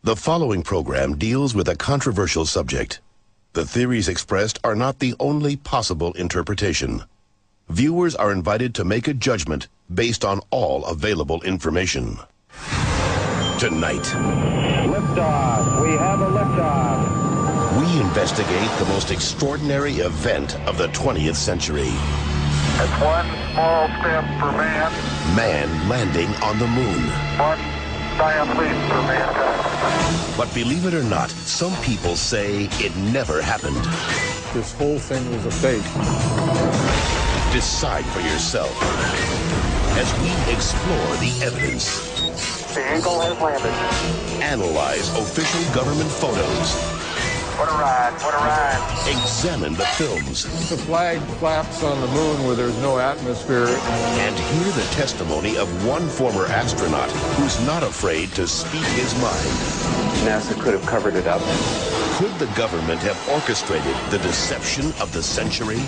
The following program deals with a controversial subject. The theories expressed are not the only possible interpretation. Viewers are invited to make a judgment based on all available information. Tonight, liftoff. We have a liftoff. We investigate the most extraordinary event of the 20th century. It's one small step for man. Man landing on the moon. One giant leap for mankind. But believe it or not, some people say it never happened. This whole thing was a fake. Decide for yourself as we explore the evidence. The Eagle has landed. Analyze official government photos. What a ride, what a ride. Examine the films. The flag flaps on the moon where there's no atmosphere. And hear the testimony of one former astronaut who's not afraid to speak his mind. NASA could have covered it up. Could the government have orchestrated the deception of the century?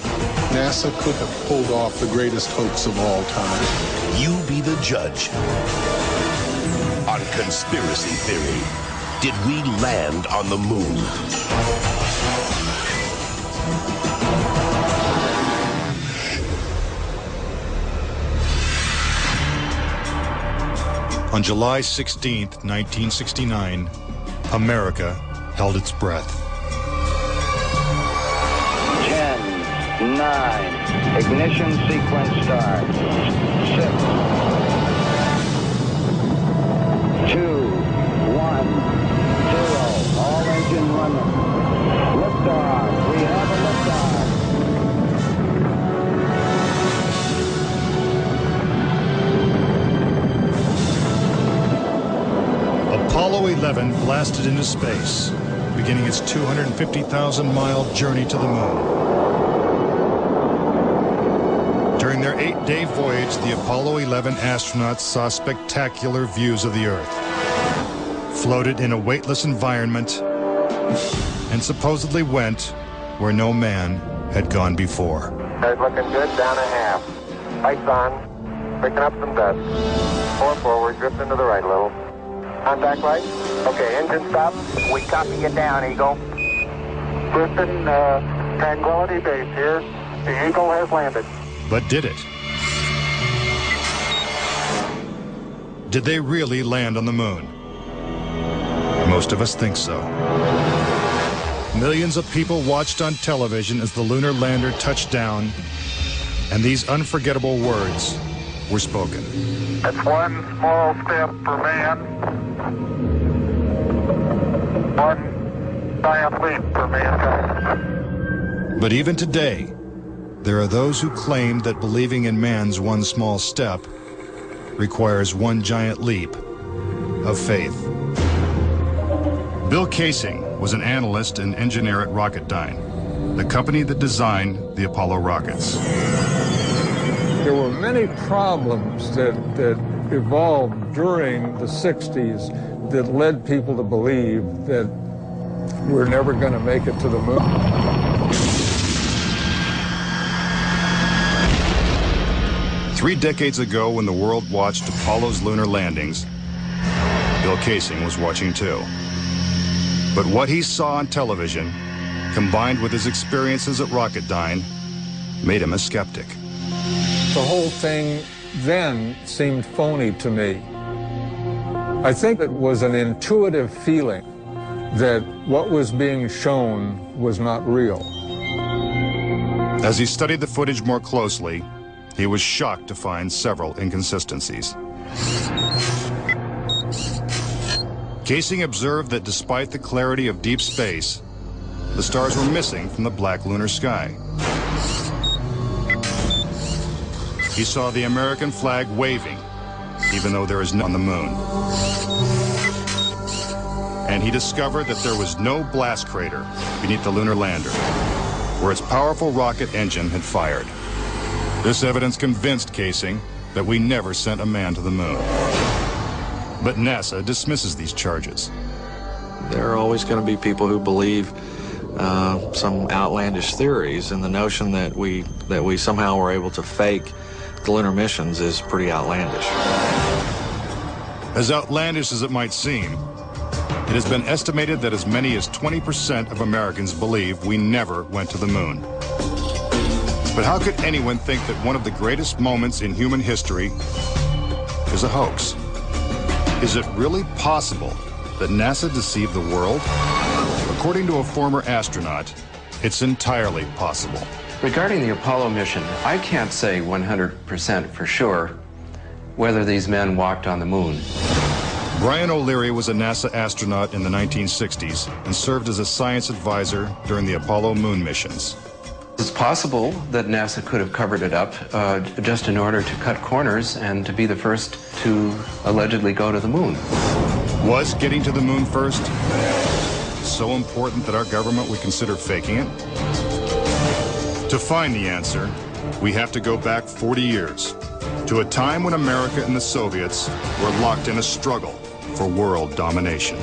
NASA could have pulled off the greatest hoax of all time. You be the judge. On Conspiracy Theory, did we land on the moon? On July 16th, 1969, America held its breath. 10, 9, ignition sequence start. 6, 2, 1, 0. All engine running. Liftoff. We have a liftoff. Apollo 11 blasted into space, beginning its 250,000-mile journey to the moon. During their 8-day voyage, the Apollo 11 astronauts saw spectacular views of the Earth, floated in a weightless environment, and supposedly went where no man had gone before. Guys looking good, down a half. Lights on, picking up some dust. 4 forward, drift into the right a little. Contact light. Okay, engine stop. We copy you down, Eagle. Houston, Tranquility Base here. The Eagle has landed. But did it? Did they really land on the moon? Most of us think so. Millions of people watched on television as the lunar lander touched down, and these unforgettable words were spoken. It's one small step for man, one giant leap for mankind. But even today, there are those who claim that believing in man's one small step requires one giant leap of faith. Bill Kaysing was an analyst and engineer at Rocketdyne, the company that designed the Apollo rockets. There were many problems that evolved during the 60s that led people to believe that we're never going to make it to the moon. Three decades ago, when the world watched Apollo's lunar landings, Bill Kaysing was watching too. But what he saw on television, combined with his experiences at Rocketdyne, made him a skeptic. The whole thing then seemed phony to me. I think it was an intuitive feeling that what was being shown was not real. As he studied the footage more closely, he was shocked to find several inconsistencies. Kaysing observed that despite the clarity of deep space, the stars were missing from the black lunar sky. He saw the American flag waving, even though there is none on the moon. And he discovered that there was no blast crater beneath the lunar lander, where its powerful rocket engine had fired. This evidence convinced Kaysing that we never sent a man to the moon. But NASA dismisses these charges. There are always going to be people who believe some outlandish theories, and the notion that we somehow were able to fake the lunar missions is pretty outlandish. As outlandish as it might seem, It has been estimated that as many as 20% of Americans believe we never went to the moon. But how could anyone think that one of the greatest moments in human history is a hoax? Is it really possible that NASA deceived the world? According to a former astronaut, it's entirely possible. Regarding the Apollo mission, I can't say 100% for sure whether these men walked on the moon. Brian O'Leary was a NASA astronaut in the 1960s and served as a science advisor during the Apollo moon missions. It's possible that NASA could have covered it up just in order to cut corners and to be the first to allegedly go to the moon. Was getting to the moon first so important that our government would consider faking it? To find the answer, we have to go back 40 years, to a time when America and the Soviets were locked in a struggle for world domination.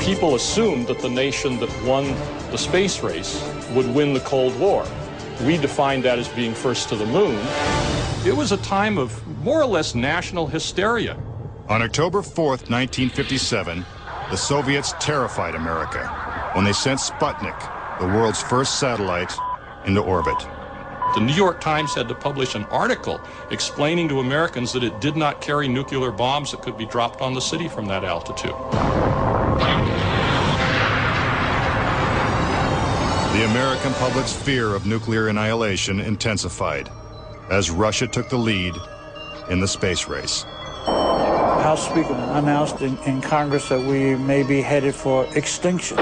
People assumed that the nation that won the space race would win the Cold War. We defined that as being first to the moon. It was a time of more or less national hysteria. On October 4th, 1957, the Soviets terrified America when they sent Sputnik, the world's first satellite, into orbit. The New York Times had to publish an article explaining to Americans that it did not carry nuclear bombs that could be dropped on the city from that altitude. The American public's fear of nuclear annihilation intensified as Russia took the lead in the space race. House Speaker announced in Congress that we may be headed for extinction.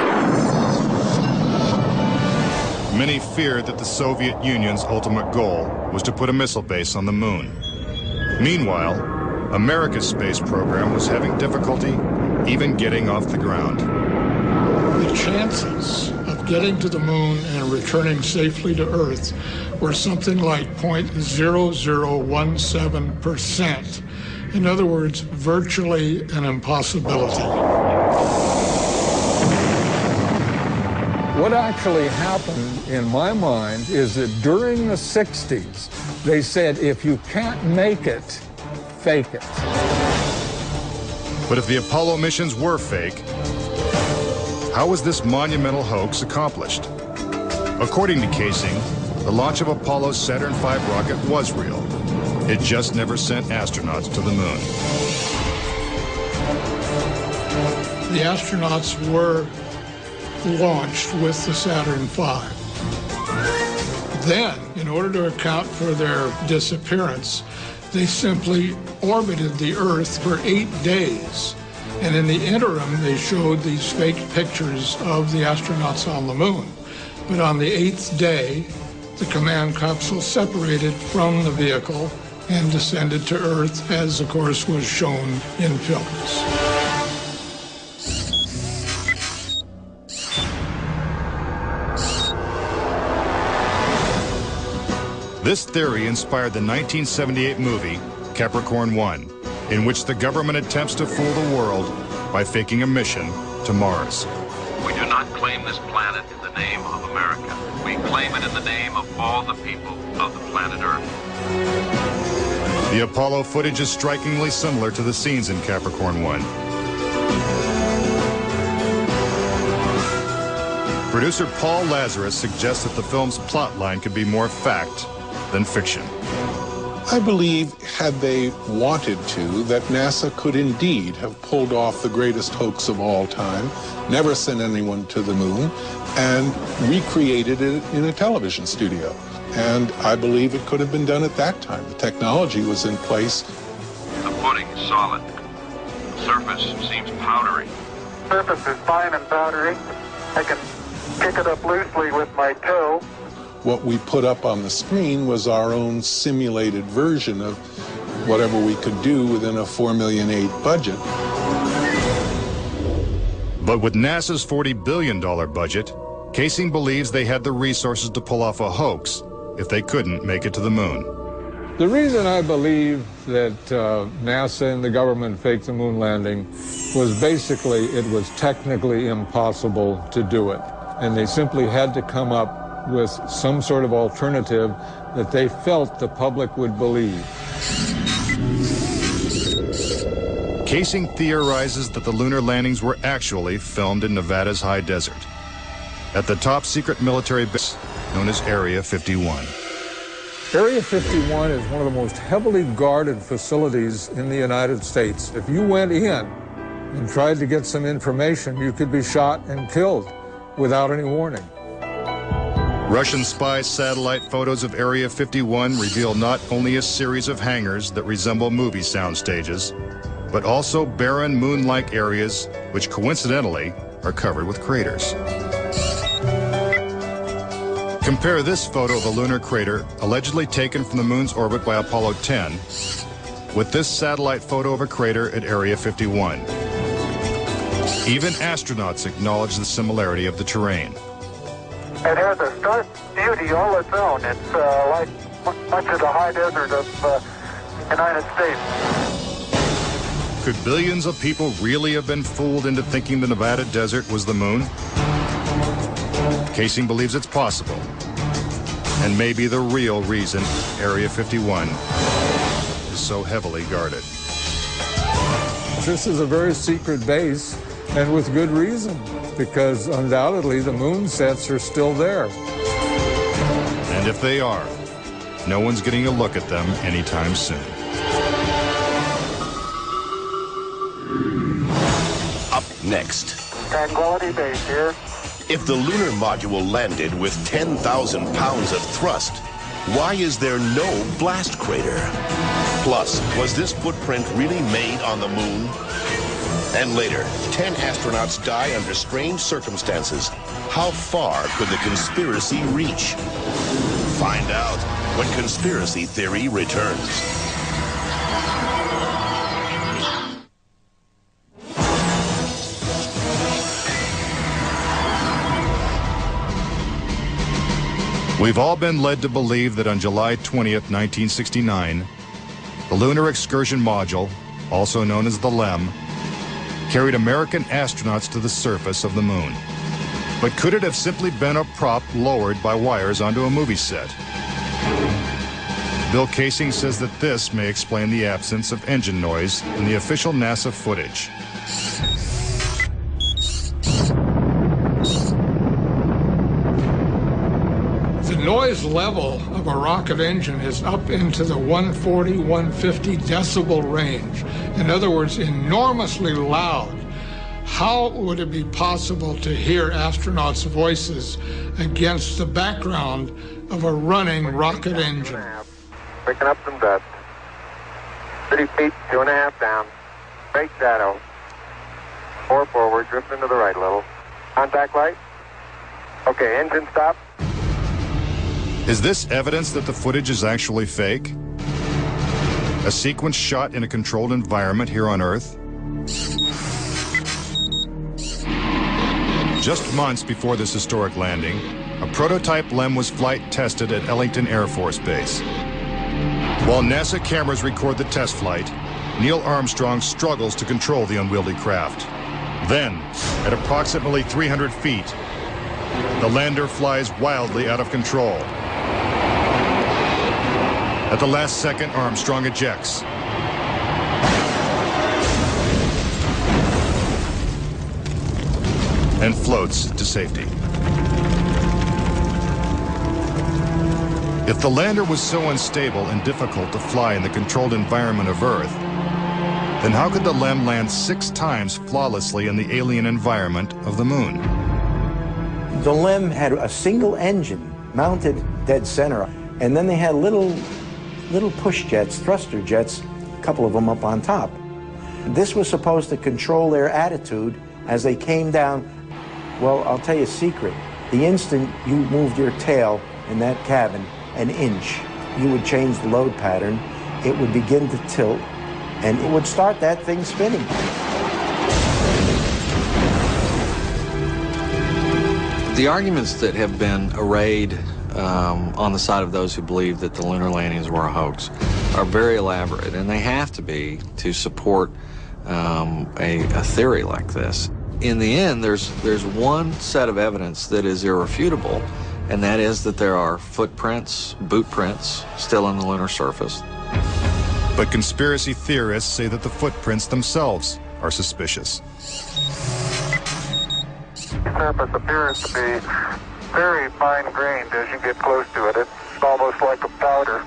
Many feared that the Soviet Union's ultimate goal was to put a missile base on the moon. Meanwhile, America's space program was having difficulty even getting off the ground. The chances of getting to the moon and returning safely to Earth were something like 0.0017%. In other words, virtually an impossibility. What actually happened in my mind is that during the 60s, they said, if you can't make it, fake it. But if the Apollo missions were fake, how was this monumental hoax accomplished? According to Casing, the launch of Apollo's Saturn V rocket was real. It just never sent astronauts to the moon. The astronauts were launched with the Saturn V. Then, in order to account for their disappearance, they simply orbited the Earth for 8 days. And in the interim, they showed these fake pictures of the astronauts on the moon. But on the 8th day, the command capsule separated from the vehicle and descended to Earth, as of course was shown in films. This theory inspired the 1978 movie Capricorn 1, in which the government attempts to fool the world by faking a mission to Mars. We do not claim this planet in the name of America. We claim it in the name of all the people of the planet Earth. The Apollo footage is strikingly similar to the scenes in Capricorn 1. Producer Paul Lazarus suggests that the film's plotline could be more fact than fiction. I believe, had they wanted to, that NASA could indeed have pulled off the greatest hoax of all time, never sent anyone to the moon, and recreated it in a television studio. And I believe it could have been done at that time. The technology was in place. The footing is solid. The surface seems powdery. Surface is fine and powdery. I can kick it up loosely with my toe. What we put up on the screen was our own simulated version of whatever we could do within a $4.8 million budget. But with NASA's $40 billion budget, Casing believes they had the resources to pull off a hoax if they couldn't make it to the moon. The reason I believe that NASA and the government faked the moon landing was basically it was technically impossible to do it. And they simply had to come up with some sort of alternative that they felt the public would believe. Casing theorizes that the lunar landings were actually filmed in Nevada's high desert, at the top secret military base known as Area 51. Area 51 is one of the most heavily guarded facilities in the United States. If you went in and tried to get some information, you could be shot and killed without any warning. Russian spy satellite photos of Area 51 reveal not only a series of hangars that resemble movie sound stages, but also barren moon-like areas which coincidentally are covered with craters. Compare this photo of a lunar crater allegedly taken from the moon's orbit by Apollo 10 with this satellite photo of a crater at Area 51. Even astronauts acknowledge the similarity of the terrain. It has a stark beauty all its own. It's like much of the high desert of the United States. Could billions of people really have been fooled into thinking the Nevada desert was the moon? Casing believes it's possible, and may be the real reason Area 51 is so heavily guarded. This is a very secret base, and with good reason, because undoubtedly the moon sets are still there. And if they are, no one's getting a look at them anytime soon. Up next. Tranquility Base here. If the lunar module landed with 10,000 pounds of thrust, why is there no blast crater? Plus, was this footprint really made on the moon? And later, 10 astronauts die under strange circumstances. How far could the conspiracy reach? Find out when Conspiracy Theory returns. We've all been led to believe that on July 20th, 1969, the Lunar Excursion Module, also known as the LEM, carried American astronauts to the surface of the moon. But could it have simply been a prop lowered by wires onto a movie set? Bill Casing says that this may explain the absence of engine noise in the official NASA footage. The noise level of a rocket engine is up into the 140, 150 decibel range. In other words, enormously loud. How would it be possible to hear astronauts' voices against the background of a running rocket engine? Picking up some dust. 30 feet, 2.5 down. Straight shadow. 4 forward, drifting to the right a little. Contact light. Okay, engine stop. Is this evidence that the footage is actually fake? A sequence shot in a controlled environment here on Earth? Just months before this historic landing, a prototype LEM was flight tested at Ellington Air Force Base. While NASA cameras record the test flight, Neil Armstrong struggles to control the unwieldy craft. Then, at approximately 300 feet, the lander flies wildly out of control. At the last second, Armstrong ejects. And floats to safety. If the lander was so unstable and difficult to fly in the controlled environment of Earth, then how could the LEM land 6 times flawlessly in the alien environment of the moon? The LEM had a single engine mounted dead center, and then they had little push jets, thruster jets, a couple of them up on top. This was supposed to control their attitude as they came down. Well, I'll tell you a secret. The instant you moved your tail in that cabin an inch, you would change the load pattern, it would begin to tilt, and it would start that thing spinning. The arguments that have been arrayed on the side of those who believe that the lunar landings were a hoax are very elaborate, and they have to be to support a theory like this. In the end, there's one set of evidence that is irrefutable, and that is that there are footprints, boot prints, still on the lunar surface. But conspiracy theorists say that the footprints themselves are suspicious. The surface appears to be very fine-grained as you get close to it. It's almost like a powder.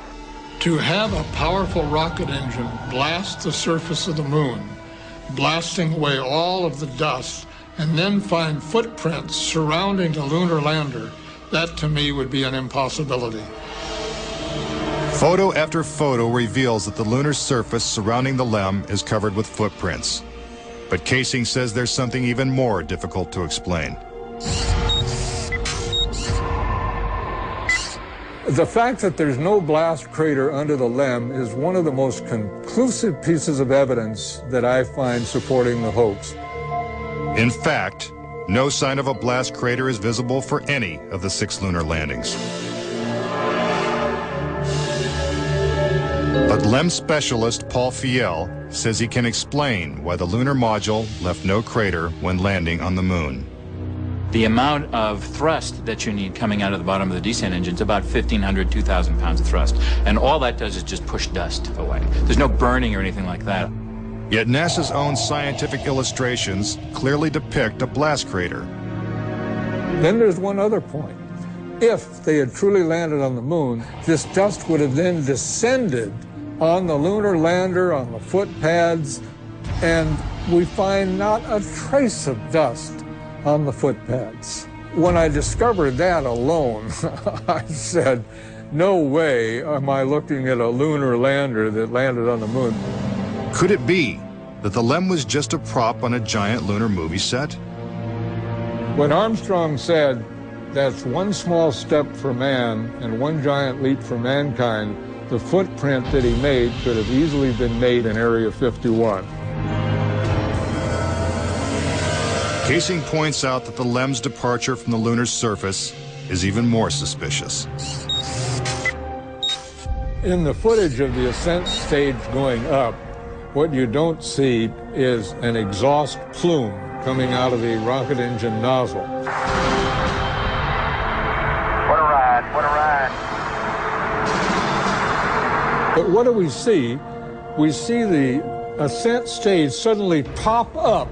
To have a powerful rocket engine blast the surface of the moon, blasting away all of the dust, and then find footprints surrounding the lunar lander, that to me would be an impossibility. Photo after photo reveals that the lunar surface surrounding the LEM is covered with footprints. But Casing says there's something even more difficult to explain. The fact that there's no blast crater under the LEM is one of the most conclusive pieces of evidence that I find supporting the hoax. In fact, no sign of a blast crater is visible for any of the 6 lunar landings. But LEM specialist Paul Fiel says he can explain why the lunar module left no crater when landing on the moon. The amount of thrust that you need coming out of the bottom of the descent engine is about 1,500, 2,000 pounds of thrust. And all that does is just push dust away. There's no burning or anything like that. Yet NASA's own scientific illustrations clearly depict a blast crater. Then there's one other point. If they had truly landed on the moon, this dust would have then descended on the lunar lander, on the foot pads, and we find not a trace of dust on the foot pads. When I discovered that alone, I said, no way am I looking at a lunar lander that landed on the moon. Could it be that the LEM was just a prop on a giant lunar movie set? When Armstrong said, that's one small step for man and one giant leap for mankind, the footprint that he made could have easily been made in Area 51. Casing points out that the LEM's departure from the lunar surface is even more suspicious. In the footage of the ascent stage going up, what you don't see is an exhaust plume coming out of the rocket engine nozzle. What a ride, what a ride. But what do we see? We see the ascent stage suddenly pop up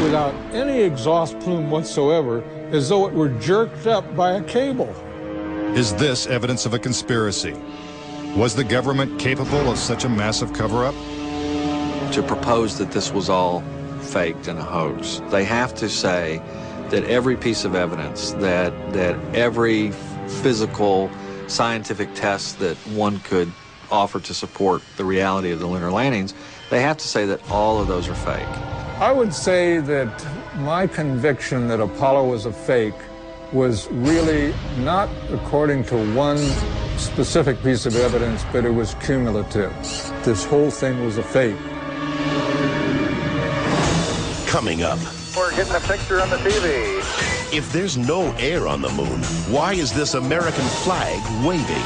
without any exhaust plume whatsoever, as though it were jerked up by a cable. Is this evidence of a conspiracy? Was the government capable of such a massive cover-up? To propose that this was all faked and a hoax, they have to say that every piece of evidence, that every physical, scientific test that one could offer to support the reality of the lunar landings, they have to say that all of those are fake. I would say that my conviction that Apollo was a fake was really not according to one specific piece of evidence, but it was cumulative. This whole thing was a fake. Coming up. We're getting a picture on the TV. If there's no air on the moon, why is this American flag waving?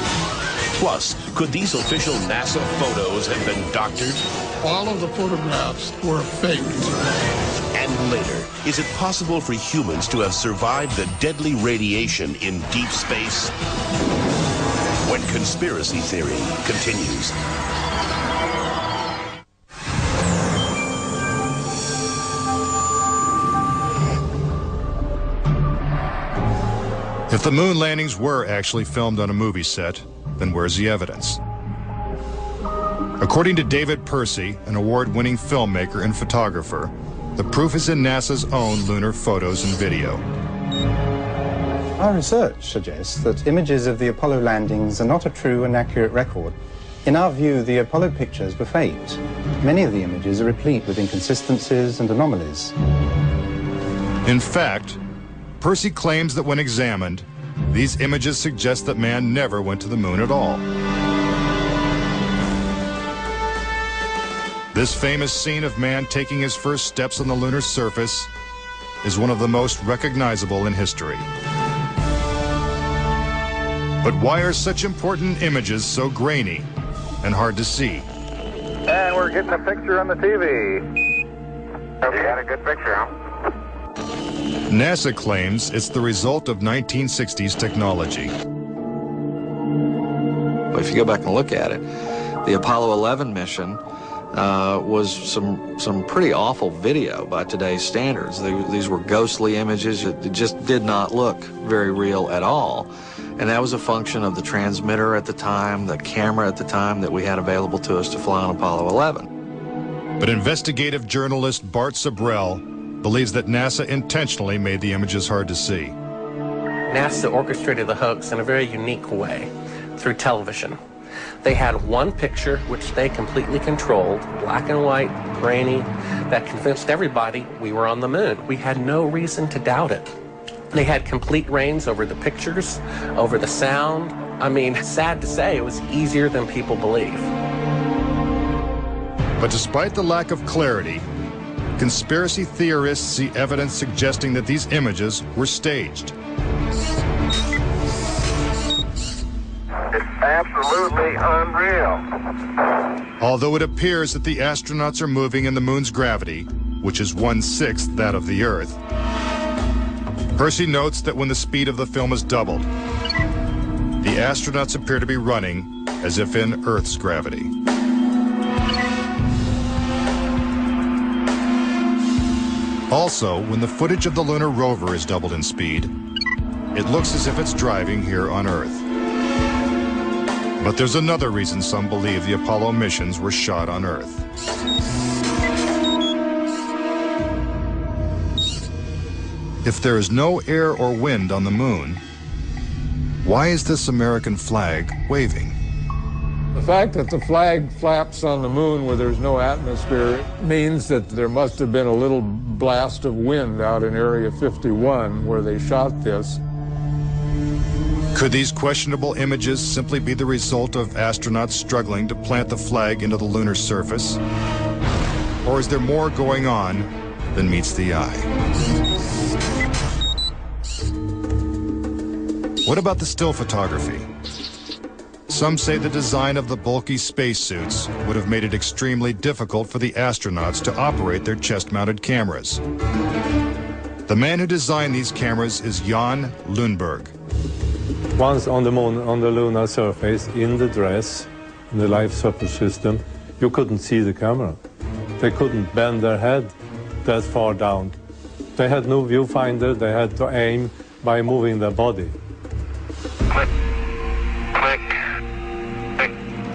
Plus, could these official NASA photos have been doctored? All of the photographs were faked. And later, is it possible for humans to have survived the deadly radiation in deep space? When Conspiracy Theory continues. If the moon landings were actually filmed on a movie set, then where's the evidence? According to David Percy, an award-winning filmmaker and photographer, the proof is in NASA's own lunar photos and video. Our research suggests that images of the Apollo landings are not a true and accurate record. In our view, the Apollo pictures were faked. Many of the images are replete with inconsistencies and anomalies. In fact, Percy claims that when examined, these images suggest that man never went to the moon at all. This famous scene of man taking his first steps on the lunar surface is one of the most recognizable in history. But why are such important images so grainy and hard to see? And we're getting a picture on the TV. Okay, got a good picture, huh? NASA claims it's the result of 1960s technology. But if you go back and look at it, The Apollo 11 mission was some pretty awful video by today's standards. These were ghostly images. It just did not look very real at all. And that was a function of the transmitter at the time, the camera at the time that we had available to us to fly on Apollo 11. But investigative journalist Bart Sabrell believes that NASA intentionally made the images hard to see. NASA orchestrated the hoax in a very unique way through television. They had one picture which they completely controlled, black and white, grainy, that convinced everybody we were on the moon. We had no reason to doubt it. They had complete reins over the pictures, over the sound. I mean, sad to say, it was easier than people believe. But despite the lack of clarity, conspiracy theorists see evidence suggesting that these images were staged. It's absolutely unreal. Although it appears that the astronauts are moving in the moon's gravity, which is 1/6 that of the Earth, Percy notes that when the speed of the film is doubled, the astronauts appear to be running as if in Earth's gravity. Also, when the footage of the lunar rover is doubled in speed, it looks as if it's driving here on Earth. But there's another reason some believe the Apollo missions were shot on Earth. If there is no air or wind on the moon, why is this American flag waving? The fact that the flag flaps on the moon where there's no atmosphere means that there must have been a little blast of wind out in Area 51 where they shot this. Could these questionable images simply be the result of astronauts struggling to plant the flag into the lunar surface? Or is there more going on than meets the eye? What about the still photography? Some say the design of the bulky spacesuits would have made it extremely difficult for the astronauts to operate their chest-mounted cameras. The man who designed these cameras is Jan Lundberg. Once on the moon, on the lunar surface, in the dress, in the life support system, you couldn't see the camera. They couldn't bend their head that far down. They had no viewfinder. They had to aim by moving their body.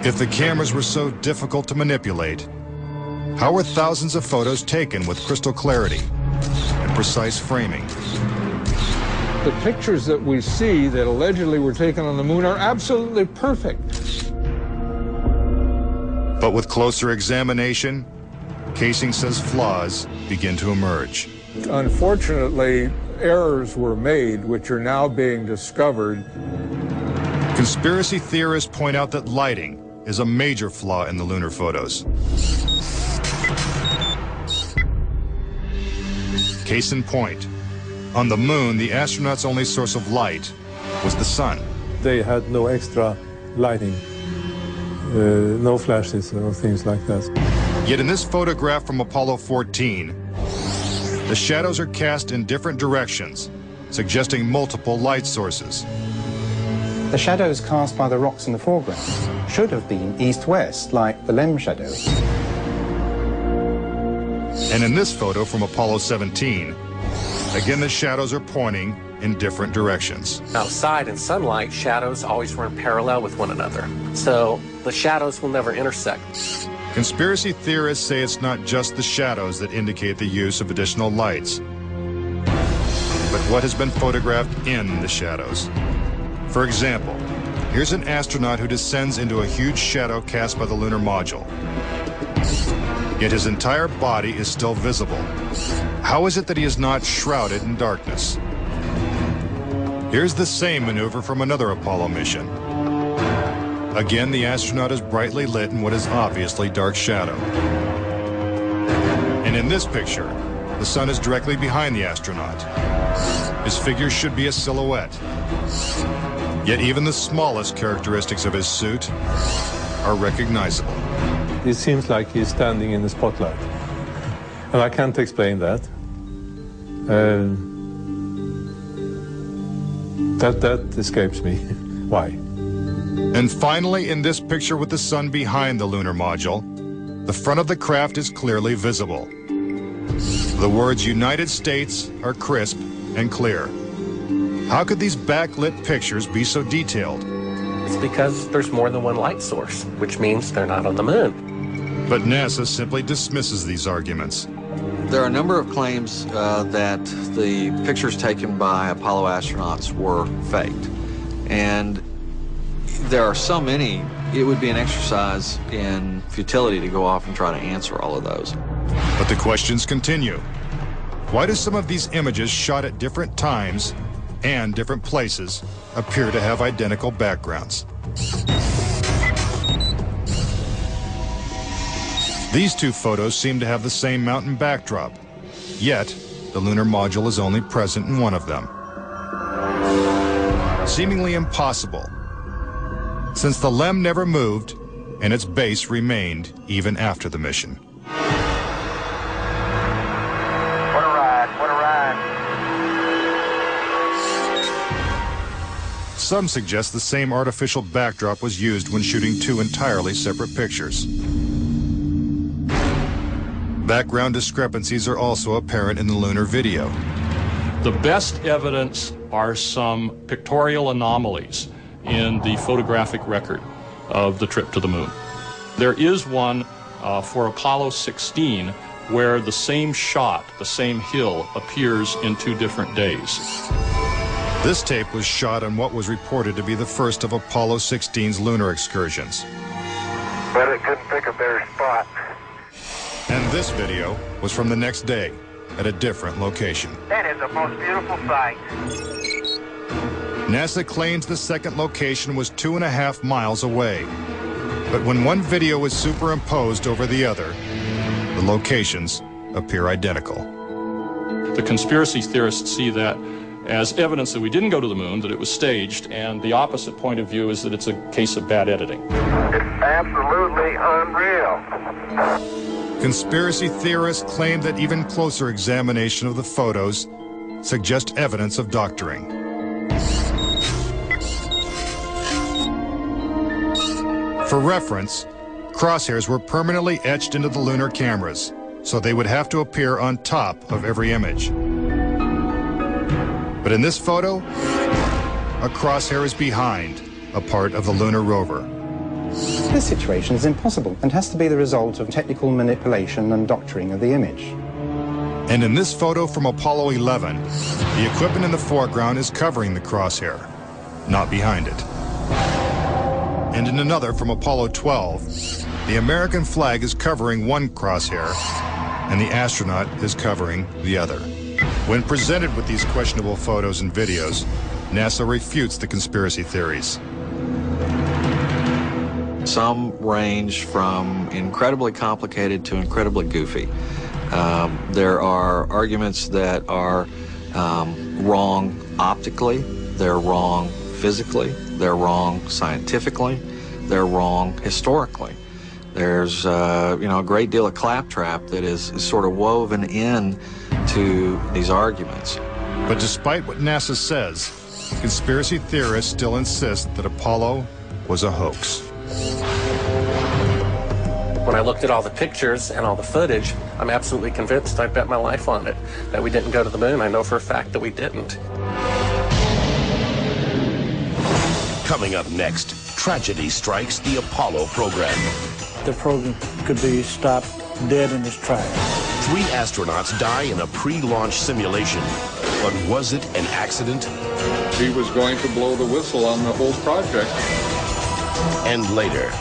If the cameras were so difficult to manipulate, how were thousands of photos taken with crystal clarity and precise framing? The pictures that we see that allegedly were taken on the moon are absolutely perfect. But with closer examination, Casing says flaws begin to emerge. Unfortunately, errors were made which are now being discovered. Conspiracy theorists point out that lighting is a major flaw in the lunar photos. Case in point, on the moon, the astronauts' only source of light was the sun. They had no extra lighting, no flashes or things like that. Yet in this photograph from Apollo 14, the shadows are cast in different directions, suggesting multiple light sources. The shadows cast by the rocks in the foreground should have been east-west, like the LEM shadow. And in this photo from Apollo 17, again the shadows are pointing in different directions. Outside in sunlight, shadows always run parallel with one another, so the shadows will never intersect. Conspiracy theorists say it's not just the shadows that indicate the use of additional lights, but what has been photographed in the shadows. For example, here's an astronaut who descends into a huge shadow cast by the lunar module. Yet his entire body is still visible. How is it that he is not shrouded in darkness? Here's the same maneuver from another Apollo mission. Again, the astronaut is brightly lit in what is obviously dark shadow. And in this picture, the sun is directly behind the astronaut. His figure should be a silhouette. Yet even the smallest characteristics of his suit are recognizable. It seems like he's standing in the spotlight. And I can't explain that. That escapes me. Why? And finally, in this picture with the sun behind the lunar module, the front of the craft is clearly visible. The words United States are crisp and clear. How could these backlit pictures be so detailed? It's because there's more than one light source, which means they're not on the moon. But NASA simply dismisses these arguments. There are a number of claims that the pictures taken by Apollo astronauts were faked. And there are so many, it would be an exercise in futility to go off and try to answer all of those. But the questions continue. Why do some of these images shot at different times and different places appear to have identical backgrounds? These two photos seem to have the same mountain backdrop, yet the lunar module is only present in one of them. Seemingly impossible, since the LEM never moved and its base remained even after the mission. What a ride, what a ride. Some suggest the same artificial backdrop was used when shooting two entirely separate pictures. Background discrepancies are also apparent in the lunar video. The best evidence are some pictorial anomalies in the photographic record of the trip to the moon. There is one for Apollo 16 where the same shot, the same hill, appears in 2 different days. This tape was shot on what was reported to be the first of Apollo 16's lunar excursions. But it couldn't pick a better spot. And this video was from the next day at a different location. That is the most beautiful sight. NASA claims the second location was 2.5 miles away. But when one video is superimposed over the other, the locations appear identical. The conspiracy theorists see that as evidence that we didn't go to the moon, that it was staged, and the opposite point of view is that it's a case of bad editing. It's absolutely unreal. Conspiracy theorists claim that even closer examination of the photos suggest evidence of doctoring. For reference, crosshairs were permanently etched into the lunar cameras, so they would have to appear on top of every image. But in this photo, a crosshair is behind a part of the lunar rover. This situation is impossible and has to be the result of technical manipulation and doctoring of the image. And in this photo from Apollo 11, the equipment in the foreground is covering the crosshair, not behind it. And in another from Apollo 12, the American flag is covering one crosshair, and the astronaut is covering the other. When presented with these questionable photos and videos, NASA refutes the conspiracy theories. Some range from incredibly complicated to incredibly goofy. There are arguments that are wrong optically, they're wrong physically, they're wrong scientifically, they're wrong historically. There's a great deal of claptrap that is sort of woven in to these arguments. But despite what NASA says, conspiracy theorists still insist that Apollo was a hoax. When I looked at all the pictures and all the footage, I'm absolutely convinced, I bet my life on it, that we didn't go to the moon. I know for a fact that we didn't. Coming up next, tragedy strikes the Apollo program. The program could be stopped dead in its tracks. 3 astronauts die in a pre-launch simulation. But was it an accident? He was going to blow the whistle on the whole project. And later,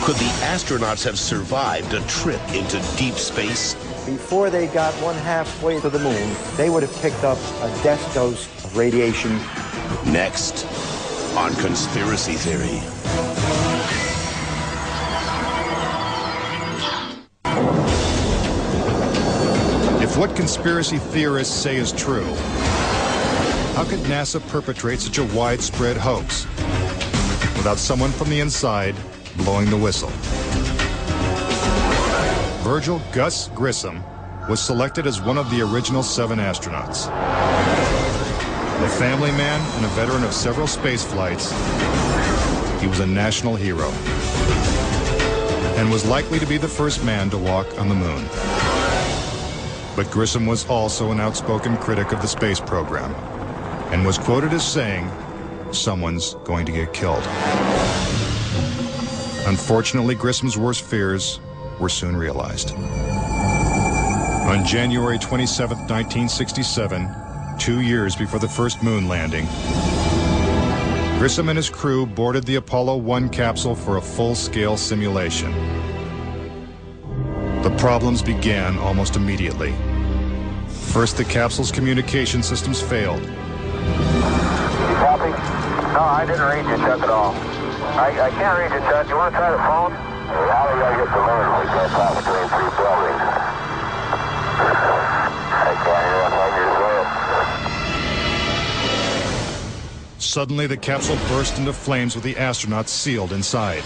could the astronauts have survived a trip into deep space? Before they got 1/2 to the moon, they would have picked up a death dose of radiation. Next, on Conspiracy Theory. If what conspiracy theorists say is true, how could NASA perpetrate such a widespread hoax without someone from the inside blowing the whistle? Virgil Gus Grissom was selected as one of the original 7 astronauts. A family man and a veteran of several space flights, he was a national hero and was likely to be the first man to walk on the moon. But Grissom was also an outspoken critic of the space program and was quoted as saying, "Someone's going to get killed." Unfortunately, Grissom's worst fears were soon realized. On January 27, 1967, 2 years before the first moon landing, Grissom and his crew boarded the Apollo 1 capsule for a full-scale simulation. The problems began almost immediately. First, the capsule's communication systems failed. Copy? No, I didn't read you, Chuck, at all. I can't read you, Chuck. You want to try the phone? How do I get the moon? We can't pass between 3 buildings. I can't hear a thing you're saying. Suddenly, the capsule burst into flames with the astronauts sealed inside.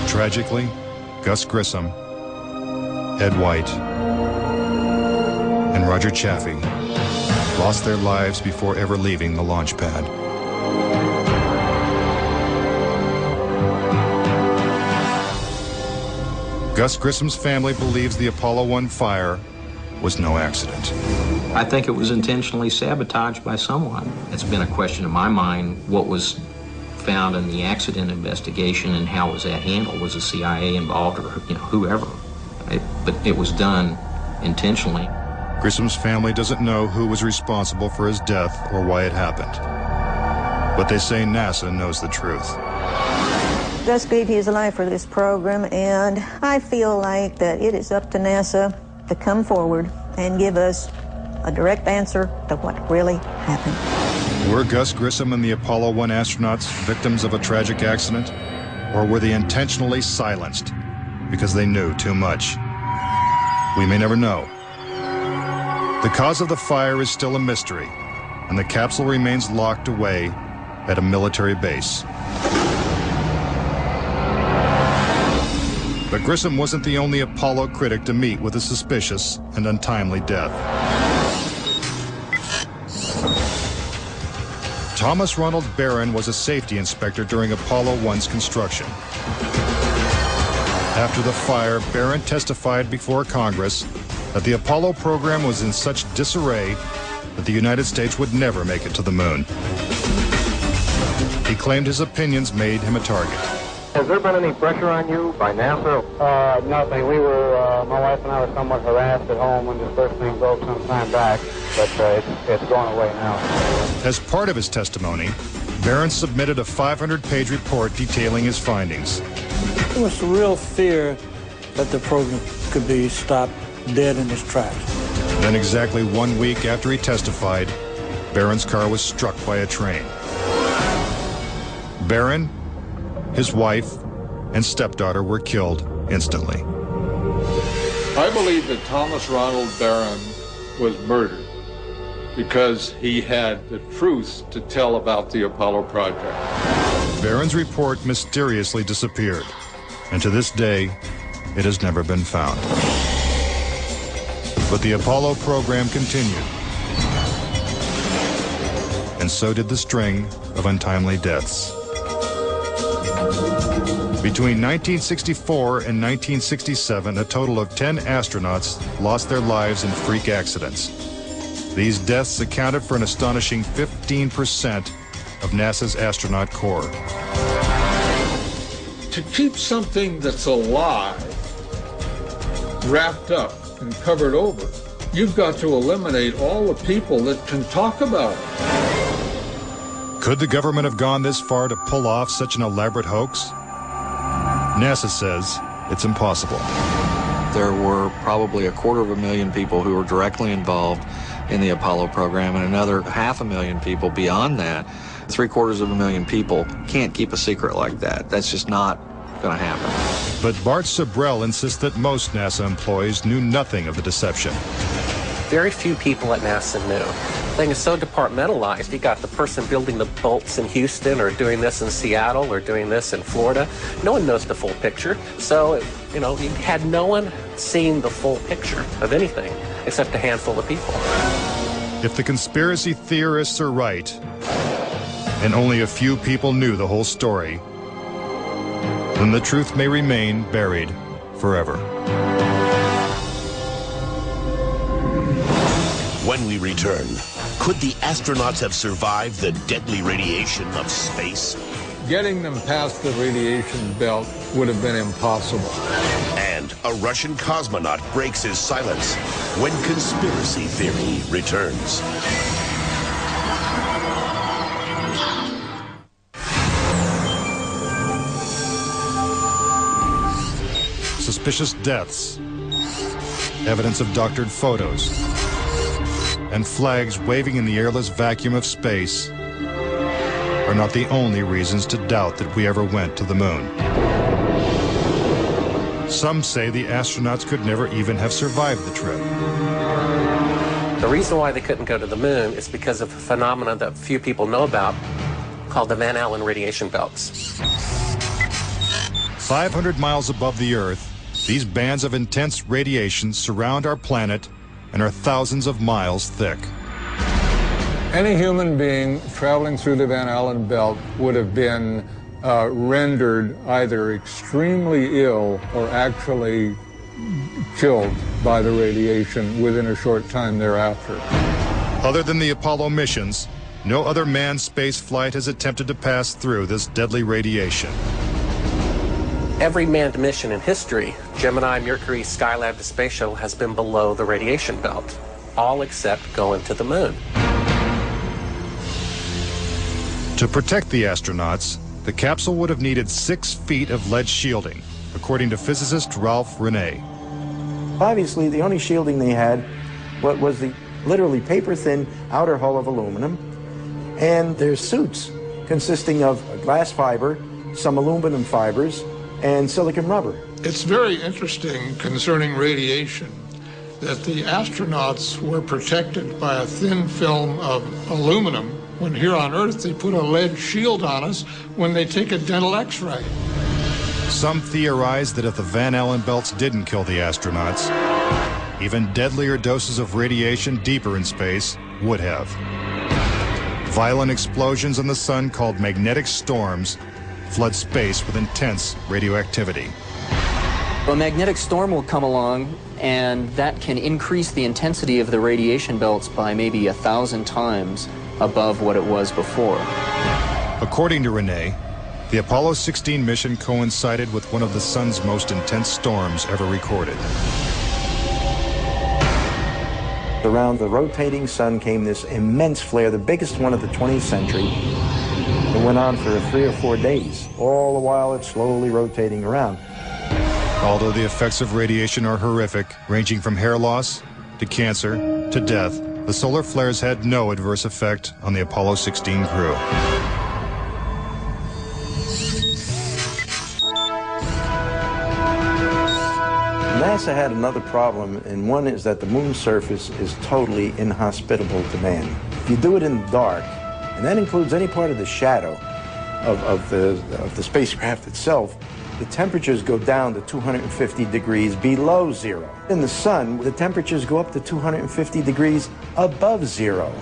Tragically, Gus Grissom, Ed White, and Roger Chaffee lost their lives before ever leaving the launch pad. Gus Grissom's family believes the Apollo 1 fire was no accident. I think it was intentionally sabotaged by someone. It's been a question in my mind, what was found in the accident investigation and how was that handled? Was the CIA involved or whoever? But it was done intentionally. Grissom's family doesn't know who was responsible for his death or why it happened. But they say NASA knows the truth. Gus gave his life for this program, and I feel like that it is up to NASA to come forward and give us a direct answer to what really happened. Were Gus Grissom and the Apollo 1 astronauts victims of a tragic accident? Or were they intentionally silenced because they knew too much? We may never know. The cause of the fire is still a mystery, and the capsule remains locked away at a military base. But Grissom wasn't the only Apollo critic to meet with a suspicious and untimely death. Thomas Ronald Barron was a safety inspector during Apollo 1's construction. After the fire, Barron testified before Congress that the Apollo program was in such disarray that the United States would never make it to the moon. He claimed his opinions made him a target. Has there been any pressure on you by NASA? Nothing. We were, my wife and I were somewhat harassed at home when this first thing broke some time back, but it's gone away now. As part of his testimony, Barron submitted a 500-page report detailing his findings. It was a real fear that the program could be stopped dead in its tracks. Then exactly 1 week after he testified, Barron's car was struck by a train. Barron, his wife, and stepdaughter were killed instantly. I believe that Thomas Ronald Barron was murdered because he had the truth to tell about the Apollo project. Barron's report mysteriously disappeared, and to this day, it has never been found. But the Apollo program continued, and so did the string of untimely deaths. Between 1964 and 1967, a total of 10 astronauts lost their lives in freak accidents. These deaths accounted for an astonishing 15% of NASA's astronaut corps. To keep something that's alive wrapped up and covered over, you've got to eliminate all the people that can talk about it. Could the government have gone this far to pull off such an elaborate hoax? NASA says it's impossible. There were probably 250,000 people who were directly involved in the Apollo program, and another 500,000 people beyond that. 750,000 people can't keep a secret like that. That's just not going to happen. But Bart Sabrell insists that most NASA employees knew nothing of the deception. Very few people at NASA knew. The thing is so departmentalized. You got the person building the bolts in Houston, or doing this in Seattle, or doing this in Florida. No one knows the full picture. So, you know, you had no one seen the full picture of anything except a handful of people. If the conspiracy theorists are right, and only a few people knew the whole story, then the truth may remain buried forever. When we return, could the astronauts have survived the deadly radiation of space? Getting them past the radiation belt would have been impossible. And a Russian cosmonaut breaks his silence when conspiracy theory returns. Suspicious deaths, evidence of doctored photos, and flags waving in the airless vacuum of space are not the only reasons to doubt that we ever went to the moon. Some say the astronauts could never even have survived the trip. The reason why they couldn't go to the moon is because of a phenomenon that few people know about called the Van Allen radiation belts. 500 miles above the Earth, these bands of intense radiation surround our planet and are thousands of miles thick. Any human being traveling through the Van Allen belt would have been rendered either extremely ill or actually killed by the radiation within a short time thereafter. Other than the Apollo missions, no other manned space flight has attempted to pass through this deadly radiation. Every manned mission in history, Gemini, Mercury, Skylab, the Space Shuttle, has been below the radiation belt, all except going to the moon. To protect the astronauts, the capsule would have needed 6 feet of lead shielding, according to physicist Ralph Rene. Obviously, the only shielding they had was the literally paper-thin outer hull of aluminum, and their suits consisting of glass fiber, some aluminum fibers, and silicon rubber. It's very interesting concerning radiation that the astronauts were protected by a thin film of aluminum, when here on Earth they put a lead shield on us when they take a dental x-ray. Some theorize that if the Van Allen belts didn't kill the astronauts, even deadlier doses of radiation deeper in space would have. Violent explosions in the sun called magnetic storms flood space with intense radioactivity. A magnetic storm will come along, and that can increase the intensity of the radiation belts by maybe 1,000 times above what it was before. According to Rene, the Apollo 16 mission coincided with one of the sun's most intense storms ever recorded. Around the rotating sun came this immense flare, the biggest one of the 20th century. It went on for 3 or 4 days. All the while it's slowly rotating around. Although the effects of radiation are horrific, ranging from hair loss to cancer to death, the solar flares had no adverse effect on the Apollo 16 crew. NASA had another problem, and one is that the moon's surface is totally inhospitable to man. If you do it in the dark, and that includes any part of the shadow of the spacecraft itself, the temperatures go down to 250 degrees below zero. In the sun, the temperatures go up to 250 degrees above zero.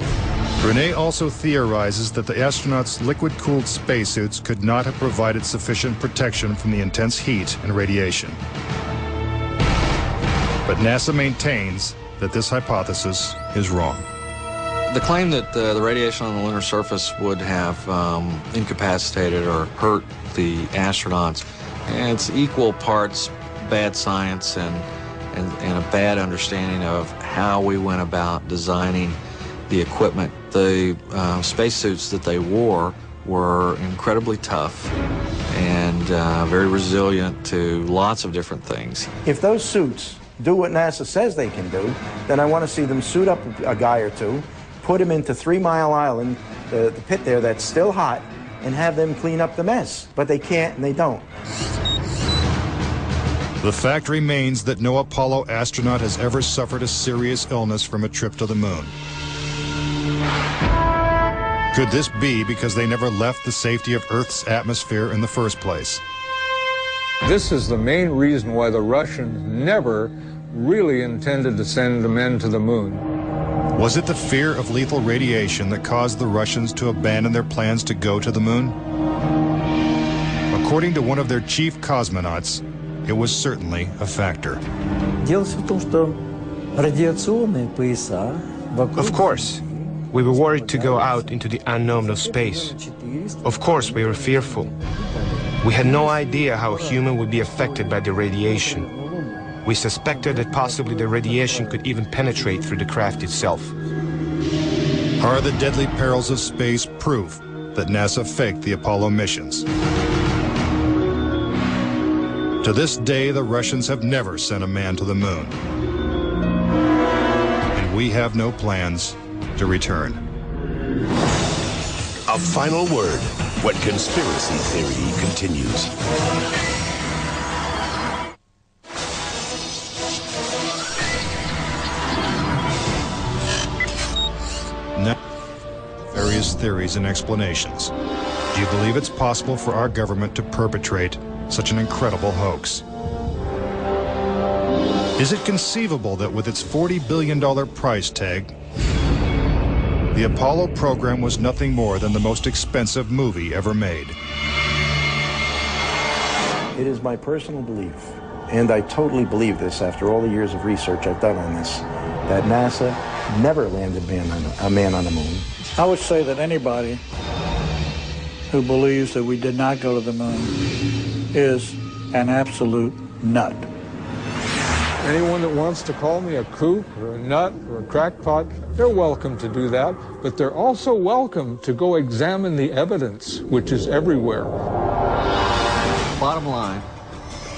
Rene also theorizes that the astronauts' liquid-cooled spacesuits could not have provided sufficient protection from the intense heat and radiation. But NASA maintains that this hypothesis is wrong. The claim that the radiation on the lunar surface would have incapacitated or hurt the astronauts, it's equal parts bad science and a bad understanding of how we went about designing the equipment. The spacesuits that they wore were incredibly tough and very resilient to lots of different things. If those suits do what NASA says they can do, then I want to see them suit up a guy or two, put him into 3 Mile Island, the pit there that's still hot, and have them clean up the mess. But they can't and they don't. The fact remains that no Apollo astronaut has ever suffered a serious illness from a trip to the moon. Could this be because they never left the safety of Earth's atmosphere in the first place? This is the main reason why the Russians never really intended to send the men to the moon. Was it the fear of lethal radiation that caused the Russians to abandon their plans to go to the moon? According to one of their chief cosmonauts, it was certainly a factor. Of course, we were worried to go out into the unknown of space. Of course, we were fearful. We had no idea how a human would be affected by the radiation. We suspected that possibly the radiation could even penetrate through the craft itself. Are the deadly perils of space proof that NASA faked the Apollo missions? To this day, the Russians have never sent a man to the moon. And we have no plans to return. A final word when conspiracy theory continues. Various theories and explanations. Do you believe it's possible for our government to perpetrate such an incredible hoax? Is it conceivable that with its $40 billion price tag, the Apollo program was nothing more than the most expensive movie ever made? It is my personal belief, and I totally believe this after all the years of research I've done on this, that NASA never landed a man on the moon. I would say that anybody who believes that we did not go to the moon is an absolute nut. Anyone that wants to call me a kook or a nut or a crackpot, they're welcome to do that, but they're also welcome to go examine the evidence, which is everywhere. Bottom line,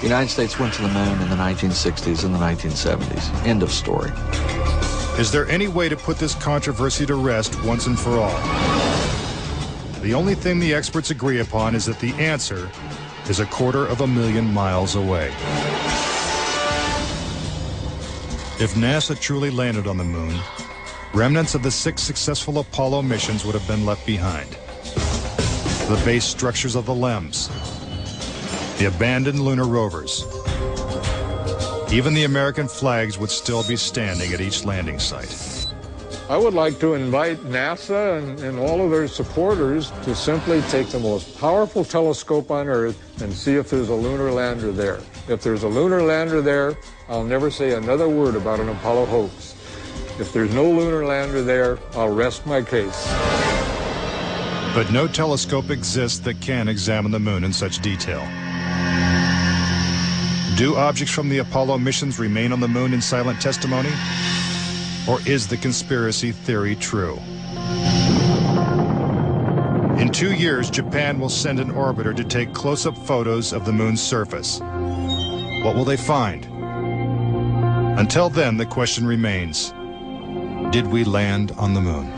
the United States went to the moon in the 1960s and the 1970s. End of story. Is there any way to put this controversy to rest once and for all? The only thing the experts agree upon is that the answer is 250,000 miles away. If NASA truly landed on the moon, remnants of the 6 successful Apollo missions would have been left behind. The base structures of the LEMs, the abandoned lunar rovers. Even the American flags would still be standing at each landing site. I would like to invite NASA and all of their supporters to simply take the most powerful telescope on Earth and see if there's a lunar lander there. If there's a lunar lander there, I'll never say another word about an Apollo hoax. If there's no lunar lander there, I'll rest my case. But no telescope exists that can examine the moon in such detail. Do objects from the Apollo missions remain on the moon in silent testimony? Or is the conspiracy theory true? In 2 years, Japan will send an orbiter to take close-up photos of the moon's surface. What will they find? Until then, the question remains, did we land on the moon?